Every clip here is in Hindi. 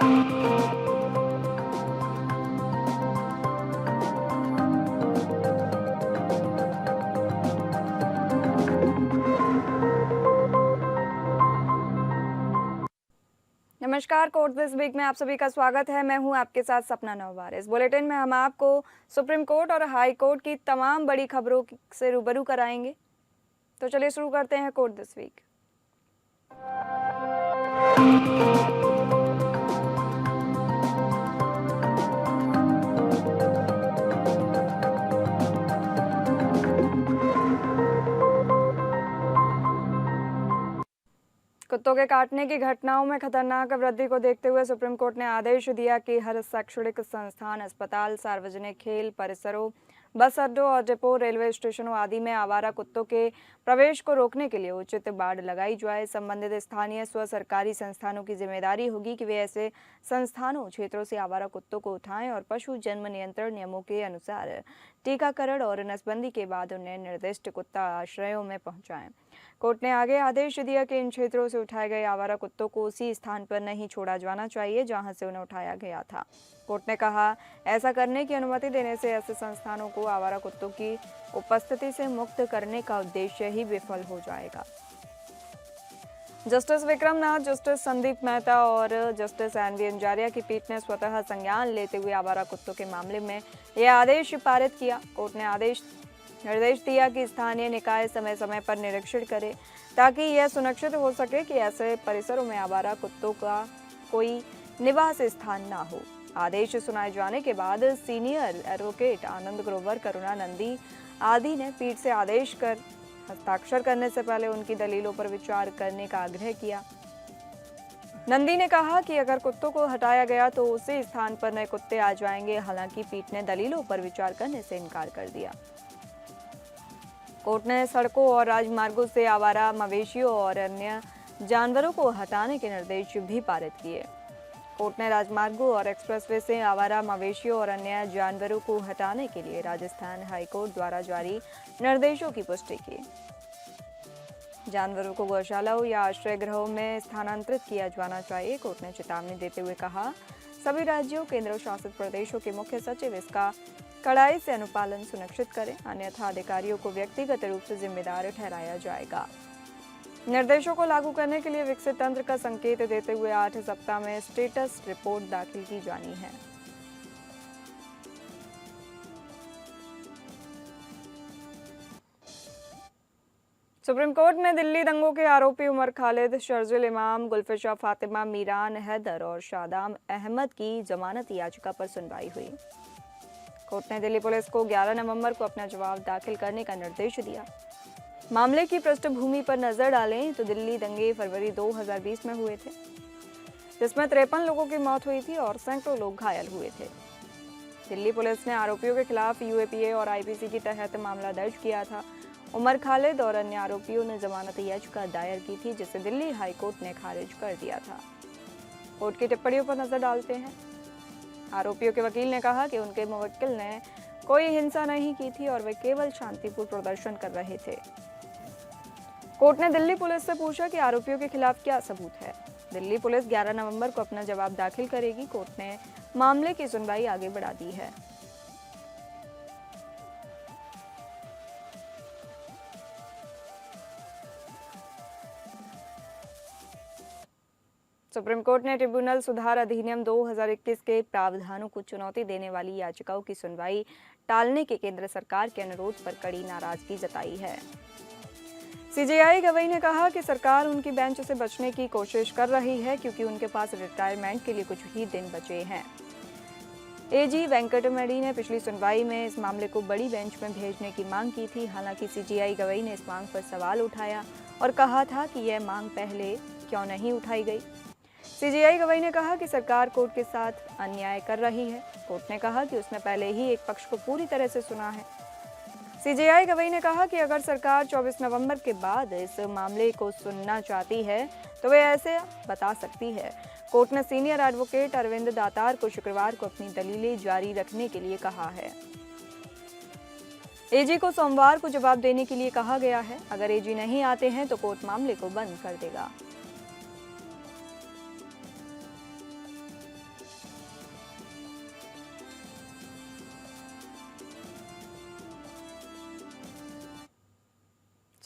नमस्कार, कोर्ट दिस वीक में आप सभी का स्वागत है। मैं हूं आपके साथ सपना नौवार। इस बुलेटिन में हम आपको सुप्रीम कोर्ट और हाई कोर्ट की तमाम बड़ी खबरों से रूबरू कराएंगे। तो चलिए शुरू करते हैं कोर्ट दिस वीक। कुत्तों के काटने की घटनाओं में खतरनाक वृद्धि को देखते हुए सुप्रीम कोर्ट ने आदेश दिया कि हर शैक्षणिक संस्थान, अस्पताल, सार्वजनिक खेल परिसरों, बस अड्डों और डिपो, रेलवे स्टेशनों आदि में आवारा कुत्तों के प्रवेश को रोकने के लिए उचित बाड़ लगाई जाए। संबंधित स्थानीय स्व सरकारी संस्थानों की जिम्मेदारी होगी कि वे ऐसे संस्थानों क्षेत्रों से आवारा कुत्तों को उठाएं और पशु जन्म नियंत्रण नियमों के अनुसार टीकाकरण और नसबंदी के बाद उन्हें निर्दिष्ट कुत्ता आश्रयों में पहुंचाएं। कोर्ट ने आगे आदेश दिया कि इन क्षेत्रों से उठाए गए आवारा कुत्तों को उसी स्थान पर नहीं छोड़ा जाना चाहिए जहां से उन्हें उठाया गया था। कोर्ट ने कहा, ऐसा करने की अनुमति देने से ऐसे संस्थानों को आवारा कुत्तों की उपस्थिति से मुक्त करने का उद्देश्य ही विफल हो जाएगा। जस्टिस विक्रम नाथ, जस्टिस संदीप मेहता और जस्टिस एनवी अंजारिया की पीठ ने स्वतः संज्ञान लेते हुए आवारा कुत्तों के मामले में यह आदेश पारित किया। कोर्ट ने निर्देश दिया कि स्थानीय निकाय समय समय पर निरीक्षण करे ताकि यह सुनिश्चित हो सके कि ऐसे परिसरों में आवारा कुत्तों का कोई निवास स्थान ना हो। आदेश सुनाए जाने के बाद सीनियर एडवोकेट आनंद ग्रोवर, करुणा नंदी आदि ने पीठ से आदेश कर हस्ताक्षर करने से पहले उनकी दलीलों पर विचार करने का आग्रह किया। नंदी ने कहा कि अगर कुत्तों को हटाया गया तो उसी स्थान पर नए कुत्ते आ जाएंगे। हालांकि पीठ ने दलीलों पर विचार करने से इनकार कर दिया। कोर्ट ने सड़कों और राजमार्गों से आवारा मवेशियों और अन्य जानवरों को हटाने के निर्देश भी पारित किए। कोर्ट ने राजमार्गों और एक्सप्रेसवे से आवारा मवेशियों और अन्य जानवरों को हटाने के लिए राजस्थान हाईकोर्ट द्वारा जारी निर्देशों की पुष्टि की। जानवरों को गौशालाओं या आश्रय गृहों में स्थानांतरित किया जाना चाहिए। कोर्ट ने चेतावनी देते हुए कहा, सभी राज्यों, केंद्र शासित प्रदेशों के मुख्य सचिव इसका कड़ाई से अनुपालन सुनिश्चित करें, अन्यथा अधिकारियों को व्यक्तिगत रूप से जिम्मेदार ठहराया जाएगा। निर्देशों को लागू करने के लिए विकसित तंत्र का संकेत देते हुए 8 सप्ताह में स्टेटस रिपोर्ट दाखिल की जानी है। सुप्रीम कोर्ट में दिल्ली दंगों के आरोपी उमर खालिद, शर्जिल इमाम, गुलफिशा फातिमा, मीरान हैदर और शादाम अहमद की जमानत याचिका पर सुनवाई हुई। कोर्ट ने दिल्ली पुलिस को 11 नवंबर को अपना जवाब दाखिल करने का निर्देश दिया। मामले की पृष्ठभूमि पर नजर डालें तो दिल्ली दंगे फरवरी 2020 में हुए थे, जिसमें 53 लोगों की मौत हुई थी और सैकड़ों लोग घायल हुए थे। दिल्ली पुलिस ने आरोपियों के खिलाफ यूएपीए और आईपीसी के तहत मामला दर्ज किया था। उमर खालिद और अन्य आरोपियों ने जमानत याचिका दायर की थी, जिसे दिल्ली हाईकोर्ट ने खारिज कर दिया था। कोर्ट की टिप्पणियों पर नजर डालते हैं। आरोपियों के वकील ने कहा कि उनके मुवक्किल ने कोई हिंसा नहीं की थी और वे केवल शांतिपूर्ण प्रदर्शन कर रहे थे। कोर्ट ने दिल्ली पुलिस से पूछा कि आरोपियों के खिलाफ क्या सबूत है। दिल्ली पुलिस 11 नवंबर को अपना जवाब दाखिल करेगी। कोर्ट ने मामले की सुनवाई आगे बढ़ा दी है। सुप्रीम कोर्ट ने ट्रिब्यूनल सुधार अधिनियम 2021 के प्रावधानों को चुनौती देने वाली याचिकाओं की सुनवाई टालने के केंद्र सरकार के अनुरोध पर कड़ी नाराजगी जताई है। सीजेआई गवई ने कहा कि सरकार उनकी बेंच से बचने की कोशिश कर रही है, क्योंकि उनके पास रिटायरमेंट के लिए कुछ ही दिन बचे हैं। एजी वेंकटमणि ने पिछली सुनवाई में इस मामले को बड़ी बेंच में भेजने की मांग की थी। हालांकि सीजेआई गवई ने इस मांग पर सवाल उठाया और कहा था कि यह मांग पहले क्यों नहीं उठाई गई। सीजेआई गवई ने कहा कि सरकार कोर्ट के साथ अन्याय कर रही है। कोर्ट ने कहा कि उसने पहले ही एक पक्ष को पूरी तरह से सुना है। सीजेआई गवई ने कहा कि अगर सरकार 24 नवंबर के बाद इस मामले को सुनना चाहती है तो वे ऐसे बता सकती है। कोर्ट ने सीनियर एडवोकेट अरविंद दातार को शुक्रवार को अपनी दलीलें जारी रखने के लिए कहा है। एजी को सोमवार को जवाब देने के लिए कहा गया है। अगर एजी नहीं आते हैं तो कोर्ट मामले को बंद कर देगा।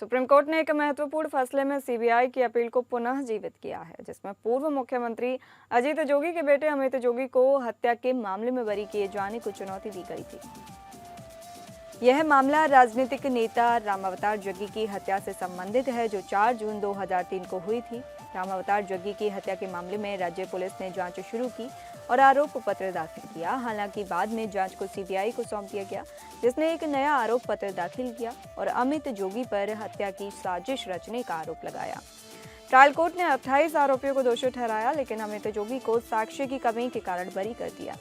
सुप्रीम कोर्ट ने एक महत्वपूर्ण फैसले में सीबीआई की अपील को पुनः जीवित किया है, जिसमें पूर्व मुख्यमंत्री अजीत जोगी के बेटे अमित जोगी को हत्या के मामले में बरी किए जाने को चुनौती दी गई थी। यह मामला राजनीतिक नेता रामावतार जग्गी की हत्या से संबंधित है, जो 4 जून 2003 को हुई थी। रामावतार जग्गी की हत्या के मामले में राज्य पुलिस ने जांच शुरू की और आरोप पत्र दाखिल किया। हालांकि बाद में जांच को सीबीआई को सौंप दिया गया, जिसने एक नया आरोप पत्र दाखिल किया और अमित जोगी पर हत्या की साजिश रचने का आरोप लगाया। ट्रायल कोर्ट ने 28 आरोपियों को दोषी ठहराया, लेकिन अमित जोगी को साक्ष्य की कमी के कारण बरी कर दिया।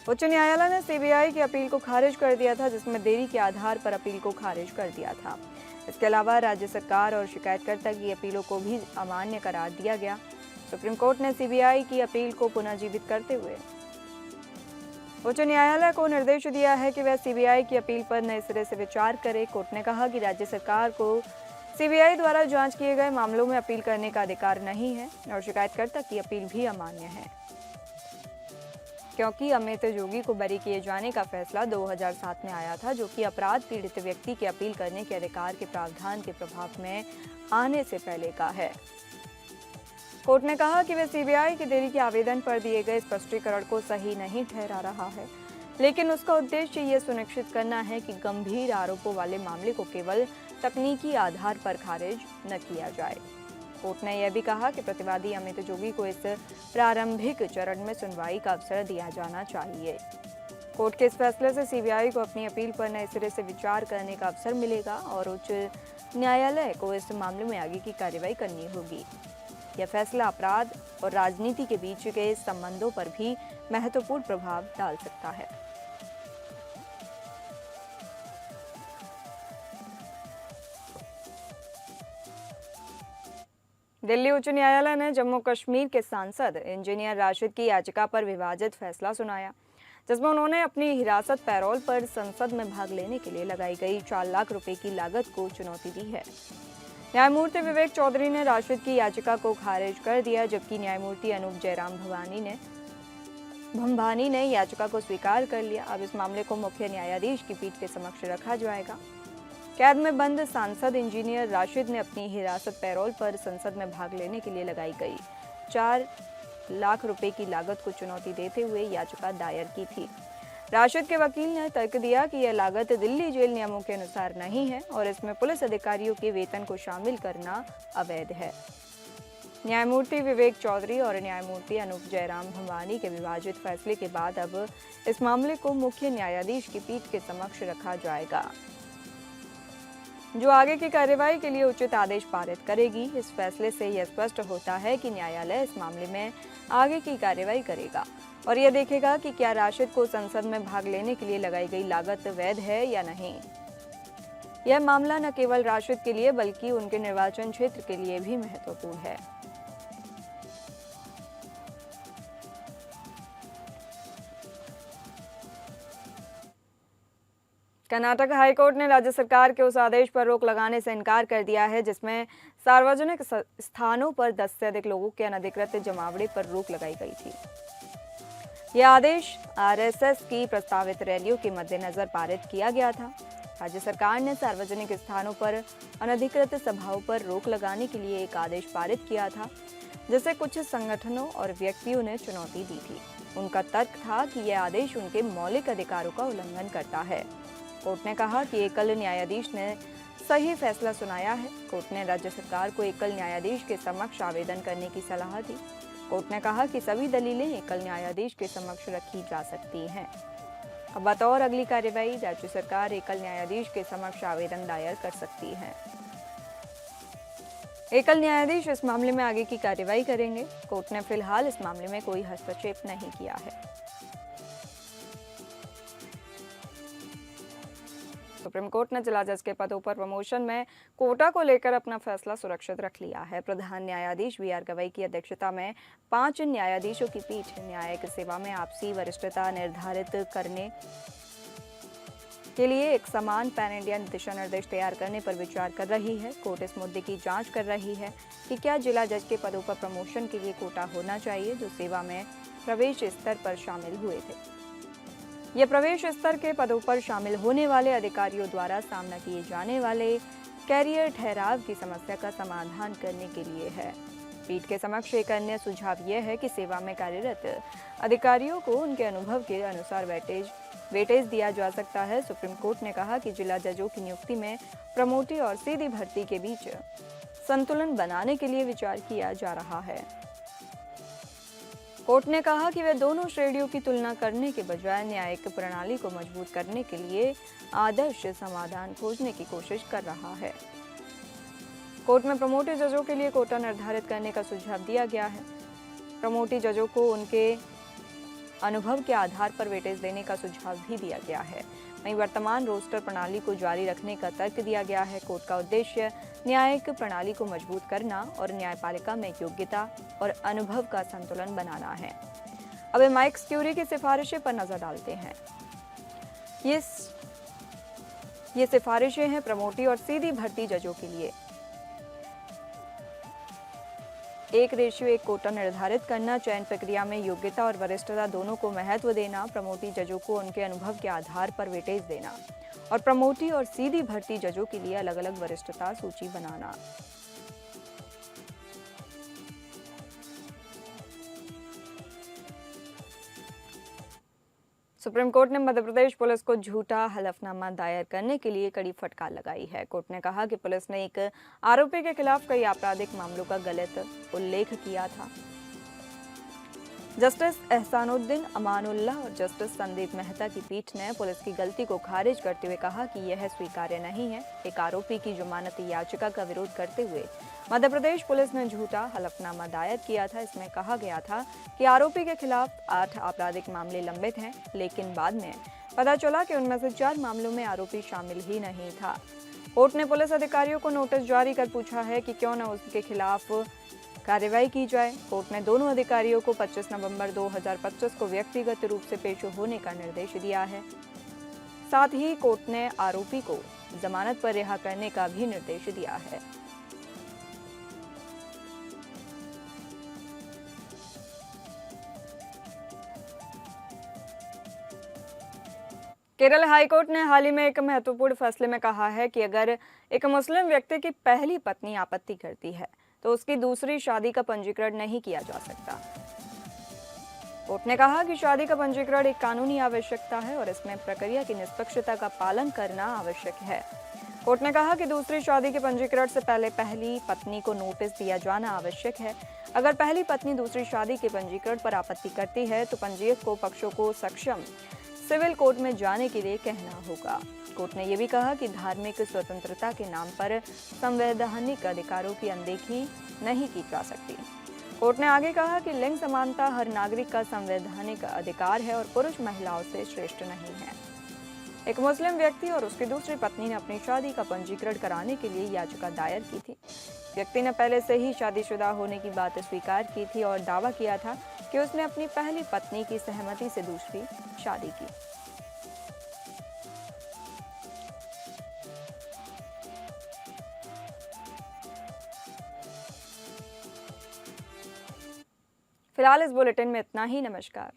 उच्च न्यायालय ने सीबीआई की अपील को खारिज कर दिया था, जिसमें देरी के आधार पर अपील को खारिज कर दिया था। इसके अलावा राज्य सरकार और शिकायतकर्ता की अपीलों को भी अमान्य करार दिया गया। सुप्रीम कोर्ट ने सीबीआई की अपील को पुनर्जीवित करते हुए उच्च न्यायालय को निर्देश दिया है कि वह सीबीआई की अपील पर नए सिरे से विचार करे। कोर्ट ने कहा कि राज्य सरकार को सीबीआई द्वारा जांच किए गए मामलों में अपील करने का अधिकार नहीं है और शिकायतकर्ता की अपील भी अमान्य है, क्योंकि अमित जोगी को बरी किए जाने का फैसला 2007 में आया था, जो कि अपराध पीड़ित व्यक्ति के अपील करने के अधिकार के प्रावधान के प्रभाव में आने से पहले का है। कोर्ट ने कहा कि वह सीबीआई के देरी के आवेदन पर दिए गए स्पष्टीकरण को सही नहीं ठहरा रहा है, लेकिन उसका उद्देश्य ये सुनिश्चित करना है कि गंभीर आरोपों वाले मामले को केवल तकनीकी आधार पर खारिज न किया जाए। कोर्ट ने यह भी कहा कि प्रतिवादी अमित जोगी को इस प्रारंभिक चरण में सुनवाई का अवसर दिया जाना चाहिए। कोर्ट के इस फैसले से सीबीआई को अपनी अपील पर नए सिरे से विचार करने का अवसर मिलेगा और उच्च न्यायालय को इस मामले में आगे की कार्रवाई करनी होगी। यह फैसला अपराध और राजनीति के बीच के संबंधों पर भी महत्वपूर्ण प्रभाव डाल सकता है। दिल्ली उच्च न्यायालय ने जम्मू कश्मीर के सांसद इंजीनियर राशिद की याचिका पर विवादित फैसला सुनाया, जिसमें उन्होंने अपनी हिरासत पैरोल पर संसद में भाग लेने के लिए लगाई गई 4 लाख रुपए की लागत को चुनौती दी है। न्यायमूर्ति विवेक चौधरी ने राशिद की याचिका को खारिज कर दिया, जबकि न्यायमूर्ति अनूप जयराम भंभानी ने याचिका को स्वीकार कर लिया। अब इस मामले को मुख्य न्यायाधीश की पीठ के समक्ष रखा जाएगा। कैद में बंद सांसद इंजीनियर राशिद ने अपनी हिरासत पैरोल पर संसद में भाग लेने के लिए लगाई गई 4 लाख रुपए की लागत को चुनौती देते हुए याचिका दायर की थी। राशिद के वकील ने तर्क दिया कि यह लागत दिल्ली जेल नियमों के अनुसार नहीं है और इसमें पुलिस अधिकारियों के वेतन को शामिल करना अवैध है। न्यायमूर्ति विवेक चौधरी और न्यायमूर्ति अनूप जयराम भंभानी के विवादित फैसले के बाद अब इस मामले को मुख्य न्यायाधीश की पीठ के समक्ष रखा जाएगा, जो आगे की कार्यवाही के लिए उचित आदेश पारित करेगी। इस फैसले से यह स्पष्ट होता है कि न्यायालय इस मामले में आगे की कार्यवाही करेगा और यह देखेगा कि क्या राशिद को संसद में भाग लेने के लिए लगाई गई लागत वैध है या नहीं। यह मामला न केवल राशिद के लिए बल्कि उनके निर्वाचन क्षेत्र के लिए भी महत्वपूर्ण है। कर्नाटक हाईकोर्ट ने राज्य सरकार के उस आदेश पर रोक लगाने से इनकार कर दिया है, जिसमें सार्वजनिक स्थानों पर 10 से अधिक लोगों के अनधिकृत जमावड़े पर रोक लगाई गई थी। यह आदेश आरएसएस की प्रस्तावित रैलियों के मद्देनजर पारित किया गया था। राज्य सरकार ने सार्वजनिक स्थानों पर अनधिकृत सभाओं पर रोक लगाने के लिए एक आदेश पारित किया था, जिसे कुछ संगठनों और व्यक्तियों ने चुनौती दी थी। उनका तर्क था कि यह आदेश उनके मौलिक अधिकारों का उल्लंघन करता है। कोर्ट ने कहा कि एकल न्यायाधीश ने सही फैसला सुनाया है। कोर्ट ने राज्य सरकार को एकल न्यायाधीश के समक्ष आवेदन करने की सलाह दी। कोर्ट ने कहा कि सभी दलीलें एकल न्यायाधीश के समक्ष रखी जा सकती हैं। अब बतौर अगली कार्यवाही राज्य सरकार एकल न्यायाधीश के समक्ष आवेदन दायर कर सकती है। एकल न्यायाधीश इस मामले में आगे की कार्यवाही करेंगे। कोर्ट ने फिलहाल इस मामले में कोई हस्तक्षेप नहीं किया है। सुप्रीम कोर्ट ने जिला जज के पदों पर प्रमोशन में कोटा को लेकर अपना फैसला सुरक्षित रख लिया है। प्रधान न्यायाधीश वी आर गवई की अध्यक्षता में 5 न्यायाधीशों की पीठ न्यायिक सेवा में आपसी वरिष्ठता निर्धारित करने के लिए एक समान पैन इंडिया दिशा निर्देश तैयार करने पर विचार कर रही है। कोर्ट इस मुद्दे की जांच कर रही है कि क्या जिला जज के पदों पर प्रमोशन के लिए कोटा होना चाहिए, जो सेवा में प्रवेश स्तर पर शामिल हुए थे। यह प्रवेश स्तर के पदों पर शामिल होने वाले अधिकारियों द्वारा सामना किए जाने वाले कैरियर ठहराव की समस्या का समाधान करने के लिए है। पीठ के समक्ष एक अन्य सुझाव यह है कि सेवा में कार्यरत अधिकारियों को उनके अनुभव के अनुसार वेटेज दिया जा सकता है। सुप्रीम कोर्ट ने कहा कि जिला जजों की नियुक्ति में प्रमोटी और सीधी भर्ती के बीच संतुलन बनाने के लिए विचार किया जा रहा है। कोर्ट ने कहा कि वह दोनों श्रेणियों की तुलना करने के बजाय न्यायिक प्रणाली को मजबूत करने के लिए आदर्श समाधान खोजने की कोशिश कर रहा है। कोर्ट में प्रमोटी जजों के लिए कोटा निर्धारित करने का सुझाव दिया गया है। प्रमोटी जजों को उनके अनुभव के आधार पर वेटेज देने का सुझाव भी दिया गया है। वहीं वर्तमान रोस्टर प्रणाली को जारी रखने का तर्क दिया गया है। कोर्ट का उद्देश्य न्यायिक प्रणाली को मजबूत करना और न्यायपालिका में योग्यता और अनुभव का संतुलन बनाना है। अब माइक क्यूरी की सिफारिशें पर नजर डालते हैं। ये सिफारिशें हैं प्रमोटी और सीधी भर्ती जजों के लिए। 1:1 कोटा निर्धारित करना, चयन प्रक्रिया में योग्यता और वरिष्ठता दोनों को महत्व देना, प्रमोटी जजों को उनके अनुभव के आधार पर वेटेज देना और प्रमोटी और सीधी भर्ती जजों के लिए अलग अलग वरिष्ठता सूची बनाना। सुप्रीम कोर्ट ने मध्य प्रदेश पुलिस को झूठा हलफनामा दायर करने के लिए कड़ी फटकार लगाई है। कोर्ट ने कहा कि पुलिस ने एक आरोपी के खिलाफ कई आपराधिक मामलों का गलत उल्लेख किया था। जस्टिस एहसानुद्दीन अमानुल्लाह और जस्टिस संदीप मेहता की पीठ ने पुलिस की गलती को खारिज करते हुए कहा कि यह स्वीकार्य नहीं है। एक आरोपी की जमानती याचिका का विरोध करते हुए मध्य प्रदेश पुलिस ने झूठा हलफनामा दायर किया था। इसमें कहा गया था कि आरोपी के खिलाफ 8 आपराधिक मामले लंबित हैं, लेकिन बाद में पता चला कि उनमें से 4 मामलों में आरोपी शामिल ही नहीं था। कोर्ट ने पुलिस अधिकारियों को नोटिस जारी कर पूछा है कि क्यों न उसके खिलाफ कार्रवाई की जाए। कोर्ट ने दोनों अधिकारियों को 25 नवंबर 2025 को व्यक्तिगत रूप से पेश होने का निर्देश दिया है। साथ ही कोर्ट ने आरोपी को जमानत पर रिहा करने का भी निर्देश दिया है। केरल हाईकोर्ट ने हाल ही में एक महत्वपूर्ण फैसले में कहा है कि अगर एक मुस्लिम व्यक्ति की पहली पत्नी आपत्ति करती है तो उसकी दूसरी शादी का पंजीकरण नहीं किया जा सकता। कोर्ट ने कहा कि शादी का पंजीकरण एक कानूनी आवश्यकता है और इसमें प्रक्रिया की निष्पक्षता का पालन करना आवश्यक है। कोर्ट ने कहा कि दूसरी शादी के पंजीकरण से पहले पहली पत्नी को नोटिस दिया जाना आवश्यक है। अगर पहली पत्नी दूसरी शादी के पंजीकरण पर आपत्ति करती है तो पंजीयक को पक्षों को सक्षम सिविल कोर्ट में जाने के लिए कहना होगा। कोर्ट ने यह भी कहा कि धार्मिक स्वतंत्रता के नाम पर संवैधानिक अधिकारों की अनदेखी नहीं की जा सकती। कोर्ट ने आगे कहा कि लिंग समानता हर नागरिक का संवैधानिक अधिकार है और पुरुष महिलाओं से श्रेष्ठ नहीं है। एक मुस्लिम व्यक्ति और उसकी दूसरी पत्नी ने अपनी शादी का पंजीकरण कराने के लिए याचिका दायर की थी। व्यक्ति ने पहले से ही शादीशुदा होने की बात स्वीकार की थी और दावा किया था कि उसने अपनी पहली पत्नी की सहमति से दूसरी शादी की। फिलहाल इस बुलेटिन में इतना ही। नमस्कार।